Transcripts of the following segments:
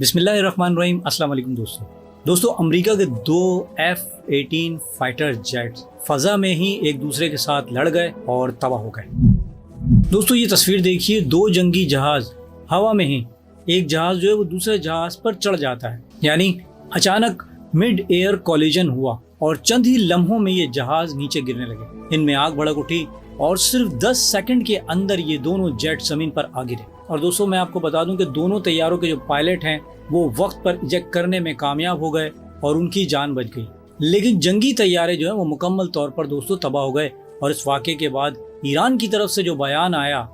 बिस्मिल्लाहिर्रहमानिर्रहीम। अस्सलाम वालेकुम दोस्तों अमेरिका के दो F-18 फाइटर जेट्स फजा में ही एक दूसरे के साथ लड़ गए और तबाह हो गए। दोस्तों ये तस्वीर देखिए, दो जंगी जहाज हवा में ही, एक जहाज जो है वो दूसरे जहाज पर चढ़ जाता है, यानी अचानक मिड एयर कॉलिजन हुआ और चंद ही लम्हों में ये जहाज नीचे गिरने लगे। इनमें आग भड़क उठी और सिर्फ 10 सेकंड के अंदर ये दोनों जेट जमीन पर आ गिरे। और दोस्तों मैं आपको बता दूं कि दोनों तैयारों के जो पायलट हैं वो वक्त पर इजेक्ट करने में कामयाब हो गए और उनकी जान बच गई, लेकिन जंगी तैयारे जो है वो मुकम्मल तौर पर दोस्तों तबाह हो गए। और इस वाक़े के बाद ईरान की तरफ से जो बयान आया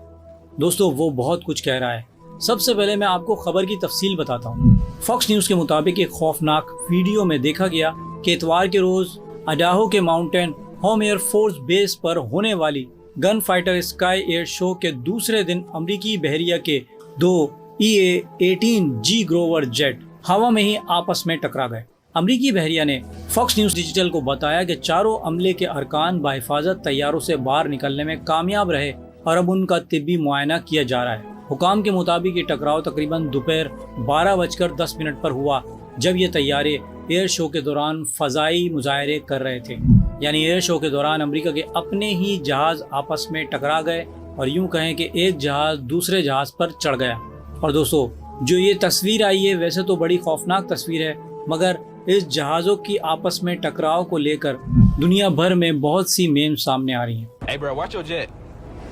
दोस्तों वो बहुत कुछ कह रहा है। सबसे पहले मैं आपको खबर की तफसील बताता हूँ। फॉक्स न्यूज़ के मुताबिक एक खौफनाक वीडियो में देखा गया कि इतवार के रोज अडाहो के mountain home air force base पर होने वाली gun fighter sky air show के दूसरे दिन अमरीकी बहरिया के दो EA-18G ग्रोवर जेट हवा में ही आपस में टकरा गए। अमरीकी बहरिया ने फॉक्स न्यूज़ डिजिटल को बताया कि चारों अमले के अरकान बाहिफाजत तैयारों से बाहर निकलने में कामयाब रहे और अब उनका तिब्बी मुआयना किया जा रहा है। हुकाम के मुताबिक ये टकराव तकरीबन दोपहर 12:10 पर हुआ, जब ये तैयारे एयर शो के दौरान फ़ज़ाई मुजाहरे कर रहे थे। यानी एयर शो के दौरान अमेरिका के अपने ही जहाज आपस में टकरा गए और यूं कहें कि एक जहाज दूसरे जहाज पर चढ़ गया। और दोस्तों जो ये तस्वीर आई है वैसे तो बड़ी खौफनाक तस्वीर है, मगर इस जहाज़ों की आपस में टकराव को लेकर दुनिया भर में बहुत सी मेम सामने आ रही हैं। Hey bro, watch your jet.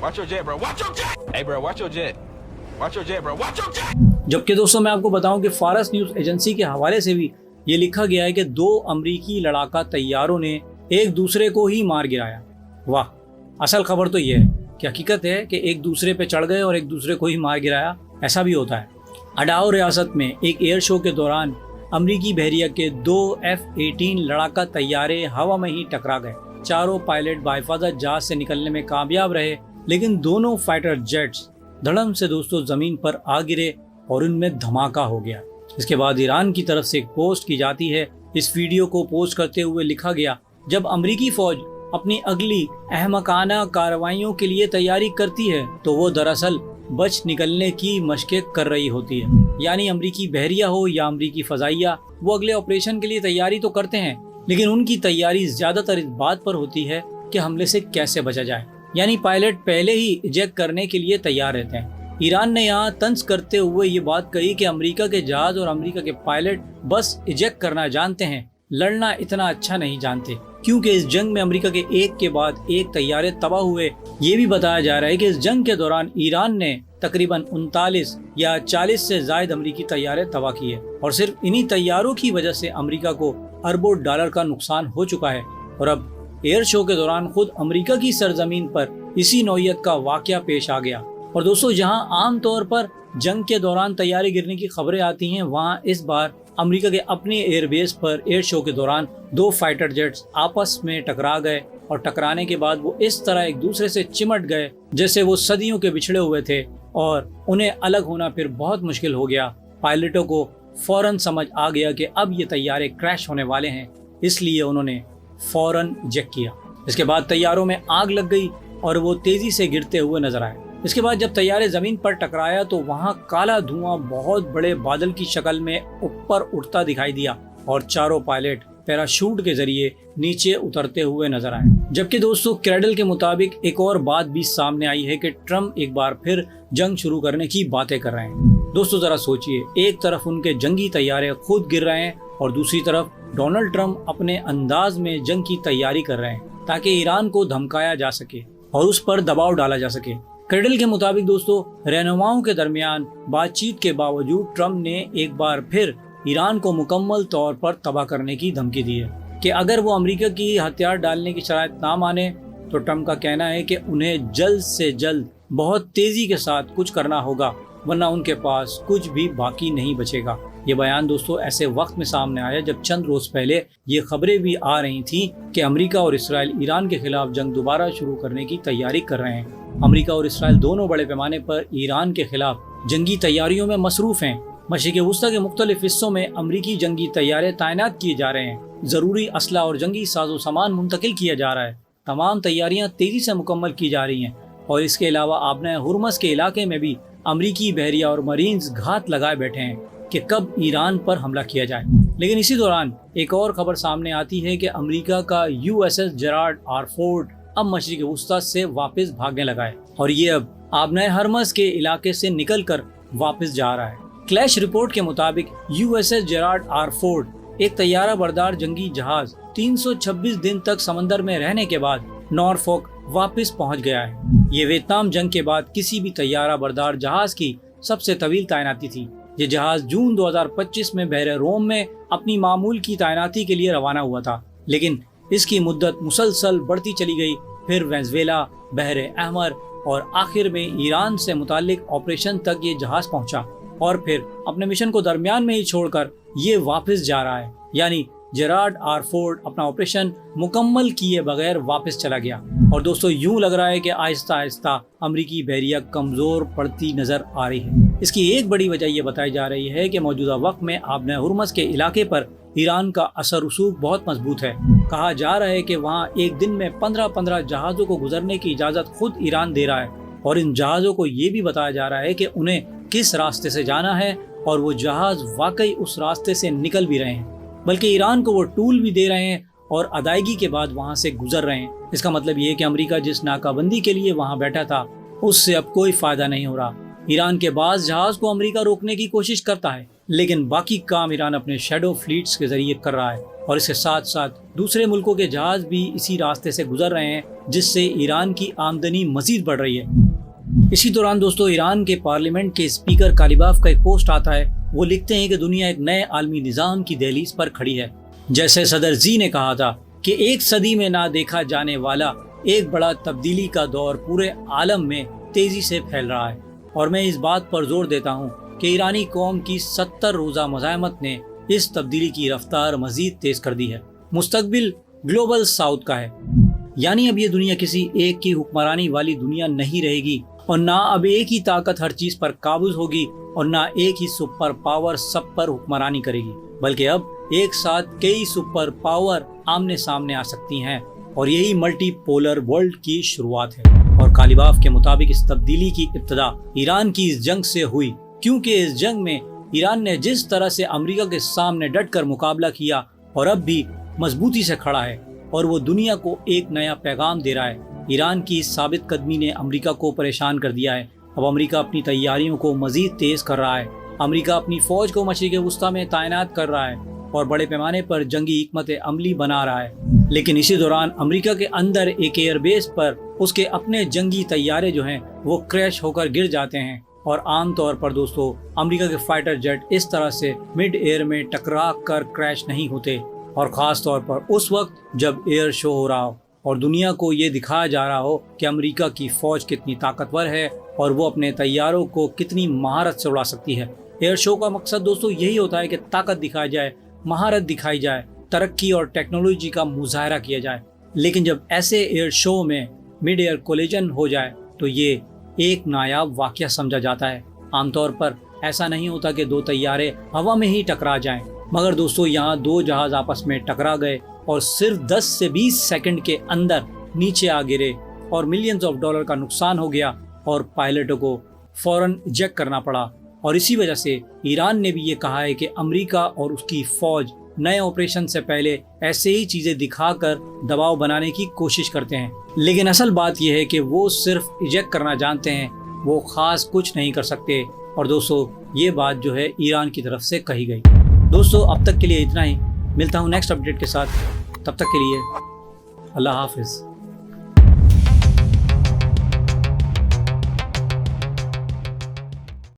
Watch your jet, bro. Watch your jet. Hey bro, watch your jet. Watch your jet, bro. Watch your jet. जबकि दोस्तों मैं आपको बताऊं कि फारस न्यूज़ एजेंसी के हवाले से भी ये लिखा गया है कि दो अमरीकी लड़ाका तैयारों ने एक दूसरे को ही मार गिराया। वाह, असल खबर तो ये है कि हकीकत है कि एक दूसरे पे चढ़ गए और एक दूसरे को ही मार गिराया, ऐसा भी होता है। अडाहो रियासत में एक एयर शो के दौरान अमरीकी बहरिया के दो F-18 लड़ाका तैयारे हवा में ही टकरा गए। चारों पायलट बाहिफाजत जहाज से निकलने में कामयाब रहे, लेकिन दोनों फाइटर जेट्स धड़म से दोस्तों जमीन पर आ गिरे और उनमें धमाका हो गया। इसके बाद ईरान की तरफ से एक पोस्ट की जाती है। इस वीडियो को पोस्ट करते हुए लिखा गया, जब अमरीकी फौज अपनी अगली अहमकाना कार्रवाइयों के लिए तैयारी करती है तो वो दरअसल बच निकलने की मशक़ें कर रही होती है। यानी अमरीकी बहरिया हो या अमरीकी फ़ज़ाइया, वो अगले ऑपरेशन के लिए तैयारी तो करते हैं, लेकिन उनकी तैयारी ज़्यादातर इस बात पर होती है कि हमले से कैसे बचा जाए। यानी पायलट पहले ही इजेक्ट करने के लिए तैयार रहते हैं। ईरान ने यहाँ तंज करते हुए ये बात कही कि अमेरिका के जहाज और अमेरिका के पायलट बस इजेक्ट करना जानते हैं, लड़ना इतना अच्छा नहीं जानते, क्योंकि इस जंग में अमेरिका के एक के बाद एक तैयारे तबाह हुए। ये भी बताया जा रहा है कि इस जंग के दौरान ईरान ने तकरीबन 39 या 40 से ज्यादा अमेरिकी तैयारे तबाह किए और सिर्फ इन्हीं तैयारों की वजह से अमेरिका को अरबों डॉलर का नुकसान हो चुका है। और अब एयर शो के दौरान खुद अमेरिका की सरजमीन पर इसी नौयत का वाकया पेश आ गया। और दोस्तों जहां आम तौर पर जंग के दौरान तैयारी गिरने की खबरें आती हैं, वहां इस बार अमेरिका के अपने एयरबेस पर एयर शो के दौरान दो फाइटर जेट्स आपस में टकरा गए और टकराने के बाद वो इस तरह एक दूसरे से चिमट गए जैसे वो सदियों के बिछड़े हुए थे और उन्हें अलग होना फिर बहुत मुश्किल हो गया। पायलटों को फौरन समझ आ गया कि अब ये तैयारे क्रैश होने वाले हैं, इसलिए उन्होंने फौरन इजेक्ट किया। इसके बाद तैयारों में आग लग गई और वो तेजी से गिरते हुए नजर आए। इसके बाद जब तैयारे जमीन पर टकराया तो वहां काला धुआं बहुत बड़े बादल की शक्ल में ऊपर उठता दिखाई दिया और चारों पायलट पैराशूट के जरिए नीचे उतरते हुए नजर आए। जबकि दोस्तों क्रेडल के मुताबिक एक और बात भी सामने आई है कि ट्रम्प एक बार फिर जंग शुरू करने की बातें कर रहे हैं। दोस्तों जरा सोचिए, एक तरफ उनके जंगी तैयारे खुद गिर रहे हैं और दूसरी तरफ डोनाल्ड ट्रम्प अपने अंदाज में जंग की तैयारी कर रहे हैं ताकि ईरान को धमकाया जा सके और उस पर दबाव डाला जा सके। क्रेडल के मुताबिक दोस्तों रहनुमाओं के दरमियान बातचीत के बावजूद ट्रम्प ने एक बार फिर ईरान को मुकम्मल तौर पर तबाह करने की धमकी दी है कि अगर वो अमेरिका की हथियार डालने की शराइत ना माने तो ट्रम्प का कहना है कि उन्हें जल्द से जल्द बहुत तेजी के साथ कुछ करना होगा, वरना उनके पास कुछ भी बाकी नहीं बचेगा। ये बयान दोस्तों ऐसे वक्त में सामने आया जब चंद रोज पहले ये खबरें भी आ रही थी कि अमेरिका और इसराइल ईरान के खिलाफ जंग दोबारा शुरू करने की तैयारी कर रहे हैं। अमेरिका और इसराइल दोनों बड़े पैमाने पर ईरान के खिलाफ जंगी तैयारियों में मसरूफ हैं। मशरिक़ वुस्ता के मुख्तलिफ हिस्सों में अमरीकी जंगी तैयारे तैनात किए जा रहे हैं, ज़रूरी असला और जंगी साजो सामान मुंतकिल किया जा रहा है। तमाम तैयारियां तेजी से मुकम्मल की जा रही हैं और इसके अलावा आबना हुरमस के इलाके में भी अमरीकी बहरिया और मरीन्स घात लगाए बैठे हैं। کہ کب ایران پر حملہ کیا جائے۔ لیکن اسی دوران ایک اور خبر سامنے آتی ہے کہ امریکہ کا USS جیرارڈ آر فورڈ اب مشرق وسطی سے واپس بھاگنے لگا ہے اور یہ اب آبنائے ہرمز کے علاقے سے نکل کر واپس جا رہا ہے۔ کلیش رپورٹ کے مطابق USS جیرارڈ آر فورڈ ایک طیارہ بردار جنگی جہاز 326 دن تک سمندر میں رہنے کے بعد نارفوک واپس پہنچ گیا ہے۔ یہ ویتنام جنگ کے بعد کسی بھی طیارہ بردار جہاز کی سب سے طویل تعیناتی تھی۔ یہ جہاز جون 2025 میں بحر روم میں اپنی معمول کی تعیناتی کے لیے روانہ ہوا تھا، لیکن اس کی مدت مسلسل بڑھتی چلی گئی۔ پھر وینزویلا، بحر احمر اور آخر میں ایران سے متعلق آپریشن تک یہ جہاز پہنچا اور پھر اپنے مشن کو درمیان میں ہی چھوڑ کر یہ واپس جا رہا ہے، یعنی جیرارڈ آر فورڈ اپنا آپریشن مکمل کیے بغیر واپس چلا گیا۔ اور دوستو یوں لگ رہا ہے کہ آہستہ آہستہ امریکی بحریہ کمزور پڑتی نظر آ رہی ہے۔ اس کی ایک بڑی وجہ یہ بتائی جا رہی ہے کہ موجودہ وقت میں آبنائے ہرمز کے علاقے پر ایران کا اثر رسوخ بہت مضبوط ہے۔ کہا جا رہا ہے کہ وہاں ایک دن میں 15 جہازوں کو گزرنے کی اجازت خود ایران دے رہا ہے، اور ان جہازوں کو یہ بھی بتایا جا رہا ہے کہ انہیں کس راستے سے جانا ہے، اور وہ جہاز واقعی اس راستے سے نکل بھی رہے ہیں، بلکہ ایران کو وہ ٹول بھی دے رہے ہیں اور ادائیگی کے بعد وہاں سے گزر رہے ہیں۔ اس کا مطلب یہ ہے کہ امریکہ جس ناکہ بندی کے لیے وہاں بیٹھا تھا اس سے اب کوئی فائدہ نہیں ہو رہا۔ ایران کے بعض جہاز کو امریکہ روکنے کی کوشش کرتا ہے، لیکن باقی کام ایران اپنے شیڈو فلیٹس کے ذریعے کر رہا ہے، اور اس کے ساتھ ساتھ دوسرے ملکوں کے جہاز بھی اسی راستے سے گزر رہے ہیں، جس سے ایران کی آمدنی مزید بڑھ رہی ہے۔ اسی دوران دوستو ایران کے پارلیمنٹ کے اسپیکر کالیباف کا ایک پوسٹ آتا ہے۔ وہ لکھتے ہیں کہ دنیا ایک نئے عالمی نظام کی دہلیز پر کھڑی ہے۔ جیسے صدر زی نے کہا تھا کہ ایک صدی میں نہ دیکھا جانے والا ایک بڑا تبدیلی کا دور پورے عالم میں تیزی سے پھیل رہا ہے، اور میں اس بات پر زور دیتا ہوں کہ ایرانی قوم کی 70 روزہ مزاحمت نے اس تبدیلی کی رفتار مزید تیز کر دی ہے۔ مستقبل گلوبل ساؤتھ کا ہے، یعنی اب یہ دنیا کسی ایک کی حکمرانی والی دنیا نہیں رہے گی، اور نہ اب ایک ہی طاقت ہر چیز پر قابض ہوگی، اور نہ ایک ہی سپر پاور سب پر حکمرانی کرے گی، بلکہ اب ایک ساتھ کئی سپر پاور آمنے سامنے آ سکتی ہیں، اور یہی ملٹی پولر ورلڈ کی شروعات ہے۔ اور کالیباف کے مطابق اس تبدیلی کی ابتدا ایران کی اس جنگ سے ہوئی، کیونکہ اس جنگ میں ایران نے جس طرح سے امریکہ کے سامنے ڈٹ کر مقابلہ کیا اور اب بھی مضبوطی سے کھڑا ہے، اور وہ دنیا کو ایک نیا پیغام دے رہا ہے۔ ایران کی اس ثابت قدمی نے امریکہ کو پریشان کر دیا ہے۔ اب امریکہ اپنی تیاریوں کو مزید تیز کر رہا ہے۔ امریکہ اپنی فوج کو مشرق وسطی میں تعینات کر رہا ہے اور بڑے پیمانے پر جنگی حکمت عملی بنا رہا ہے۔ لیکن اسی دوران امریکہ کے اندر ایک ایئر بیس پر اس کے اپنے جنگی طیارے جو ہیں وہ کریش ہو کر گر جاتے ہیں، اور عام طور پر دوستو امریکہ کے فائٹر جیٹ اس طرح سے مڈ ایئر میں ٹکرا کر کریش نہیں ہوتے، اور خاص طور پر اس وقت جب ایئر شو ہو رہا ہو اور دنیا کو یہ دکھایا جا رہا ہو کہ امریکہ کی فوج کتنی طاقتور ہے اور وہ اپنے طیاروں کو کتنی مہارت سے اڑا سکتی ہے۔ ایئر شو کا مقصد دوستو یہی ہوتا ہے کہ طاقت دکھائی جائے، مہارت دکھائی جائے، ترقی اور ٹیکنالوجی کا مظاہرہ کیا جائے۔ لیکن جب ایسے ایئر شو میں مڈ ایئر کولیجن ہو جائے تو یہ ایک نایاب واقعہ سمجھا جاتا ہے۔ عام طور پر ایسا نہیں ہوتا کہ دو طیارے ہوا میں ہی ٹکرا جائیں، مگر دوستو یہاں دو جہاز آپس میں ٹکرا گئے اور صرف 10 سے 20 سیکنڈ کے اندر نیچے آ گرے، اور ملینز آف ڈالر کا نقصان ہو گیا اور پائلٹوں کو فوراً ایجیکٹ کرنا پڑا۔ اور اسی وجہ سے ایران نے بھی یہ کہا ہے کہ امریکہ اور اس کی فوج نئے آپریشن سے پہلے ایسے ہی چیزیں دکھا کر دباؤ بنانے کی کوشش کرتے ہیں، لیکن اصل بات یہ ہے کہ وہ صرف ایجیکٹ کرنا جانتے ہیں، وہ خاص کچھ نہیں کر سکتے۔ اور دوستو یہ بات جو ہے ایران کی طرف سے کہی گئی۔ دوستو اب تک کے لیے اتنا ہی، ملتا ہوں نیکسٹ اپڈیٹ کے ساتھ، تب تک کے لیے اللہ حافظ۔